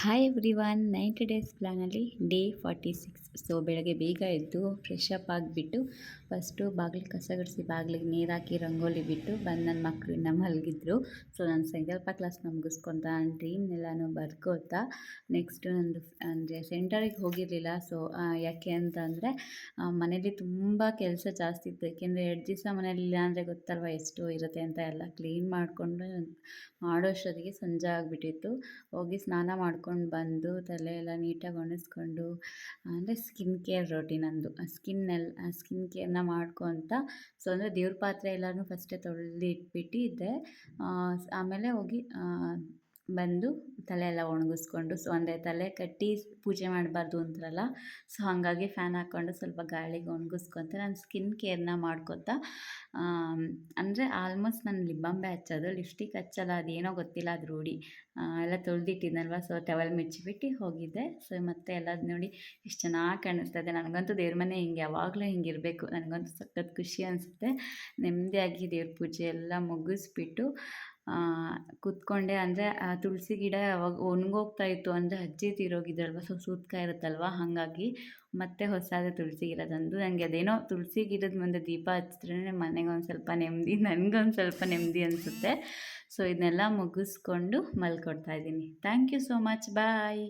Hi everyone 90 days ಪ್ಲ್ಯಾನಲ್ಲಿ day 46. So ಬೆಳಗ್ಗೆ ಬೇಗ ಎದ್ದು ಫ್ರೆಶ್ ಅಪ್ ಆಗಿಬಿಟ್ಟು ಫಸ್ಟು ಬಾಗಿಲು ಕಸ ಗುಡಿಸಿ ಬಾಗಿಲಿಗೆ ನೀರು ಹಾಕಿ ರಂಗೋಲಿ ಬಿಟ್ಟು ಬಂದು ನನ್ನ ಮಕ್ಕಳು ಇನ್ನೂ ಮಲಗಿದ್ರು. ಸೊ ನಾನು ಸಂಕಲ್ಪ ಕ್ಲಾಸ್ನ ಮುಗಿಸ್ಕೊತ ನನ್ನ ಡ್ರೀಮ್ನೆಲ್ಲನೂ ಬರ್ಕೋತಾ ನೆಕ್ಸ್ಟು ನಂದು ಅಂದರೆ ಸೆಂಟರಿಗೆ ಹೋಗಿರಲಿಲ್ಲ. ಸೊ ಯಾಕೆ ಅಂತ ಅಂದರೆ ಮನೇಲಿ ತುಂಬ ಕೆಲಸ ಜಾಸ್ತಿ ಇತ್ತು. ಯಾಕೆಂದರೆ 2 ದಿವಸ ಮನೇಲಿ ಇಲ್ಲ ಅಂದರೆ ಗೊತ್ತಲ್ವ ಎಷ್ಟು ಇರುತ್ತೆ ಅಂತ. ಎಲ್ಲ ಕ್ಲೀನ್ ಮಾಡಿಕೊಂಡು ಮಾಡೋಷ್ಟೊತ್ತಿಗೆ ಸಂಜೆ ಆಗಿಬಿಟ್ಟಿತ್ತು. ಹೋಗಿ ಸ್ನಾನ ಮಾಡ್ಕೊಂಡು ಬಂದು ತಲೆ ಎಲ್ಲ ನೀಟಾಗಿ ಒಣಗಿಸ್ಕೊಂಡು ಅಂದರೆ ಸ್ಕಿನ್ ಕೇರ್ ರೊಟೀನ್ ಅಂದು ಸ್ಕಿನ್ ಕೇರ್ನ ಮಾಡ್ಕೊತ. ಸೊ ಅಂದರೆ ದೇವ್ರ ಪಾತ್ರೆ ಎಲ್ಲನೂ ಫಸ್ಟೇ ತೊಳೆದು ಇಟ್ಬಿಟ್ಟಿದ್ದೆ. ಆಮೇಲೆ ಹೋಗಿ ಬಂದು ತಲೆ ಎಲ್ಲ ಒಣಗಿಸ್ಕೊಂಡು, ಸೊ ಅಂದರೆ ತಲೆ ಕಟ್ಟಿ ಪೂಜೆ ಮಾಡಬಾರ್ದು ಅಂತಾರಲ್ಲ, ಸೊ ಹಾಗಾಗಿ ಫ್ಯಾನ್ ಹಾಕ್ಕೊಂಡು ಸ್ವಲ್ಪ ಗಾಳಿಗೆ ಒಣಗಿಸ್ಕೊತ ನಾನು ಸ್ಕಿನ್ ಕೇರ್ನ ಮಾಡ್ಕೊತಾ. ಅಂದರೆ ಆಲ್ಮೋಸ್ಟ್ ನಾನು ಲಿಪ್ ಬಾಂಬೆ ಹಚ್ಚೋದು, ಲಿಪ್ಸ್ಟಿಕ್ ಹಚ್ಚಲ್ಲ. ಅದೇನೋ ಗೊತ್ತಿಲ್ಲ, ಅದು ರೂಢಿ. ಎಲ್ಲ ತೊಳೆದಿಟ್ಟಿದ್ನಲ್ವ, ಸೊ ಟವೆಲ್ ಮುಚ್ಚಿಬಿಟ್ಟು ಹೋಗಿದ್ದೆ. ಸೊ ಮತ್ತೆ ಎಲ್ಲ ನೋಡಿ ಎಷ್ಟು ಚೆನ್ನಾಗಿ ಕಾಣಿಸ್ತದೆ. ನನಗಂತೂ ದೇವ್ರ ಮನೆ ಹಿಂಗೆ ಯಾವಾಗಲೂ ಹಿಂಗಿರಬೇಕು. ನನಗಂತೂ ಸಖತ್ ಖುಷಿ ಅನಿಸುತ್ತೆ. ನೆಮ್ಮದಿಯಾಗಿ ದೇವ್ರ ಪೂಜೆ ಎಲ್ಲ ಮುಗಿಸ್ಬಿಟ್ಟು ಕೂತ್ಕೊಂಡೆ. ಅಂದರೆ ತುಳಸಿ ಗಿಡ ಅವಾಗ ಒಣಗೋಗ್ತಾ ಇತ್ತು. ಅಂದರೆ ಅಜ್ಜಿ ತೀರೋಗಿದ್ರಲ್ವ, ಸೊ ಸೂತ್ಕ ಇರುತ್ತಲ್ವ, ಹಾಗಾಗಿ ಮತ್ತೆ ಹೊಸದು ತುಳಸಿ ಗಿಡ ತಂದು ನನಗೆ ಅದೇನೋ ತುಳಸಿ ಗಿಡದ ಮುಂದೆ ದೀಪ ಹಚ್ಚಿದ್ರೇ ಮನೆಗೊಂದು ಸ್ವಲ್ಪ ನೆಮ್ಮದಿ, ನನಗೊಂದು ಸ್ವಲ್ಪ ನೆಮ್ಮದಿ ಅನಿಸುತ್ತೆ. ಸೊ ಇದನ್ನೆಲ್ಲ ಮುಗಿಸ್ಕೊಂಡು ಮಲ್ಕೊಡ್ತಾ ಇದ್ದೀನಿ. Thank you so much. Bye.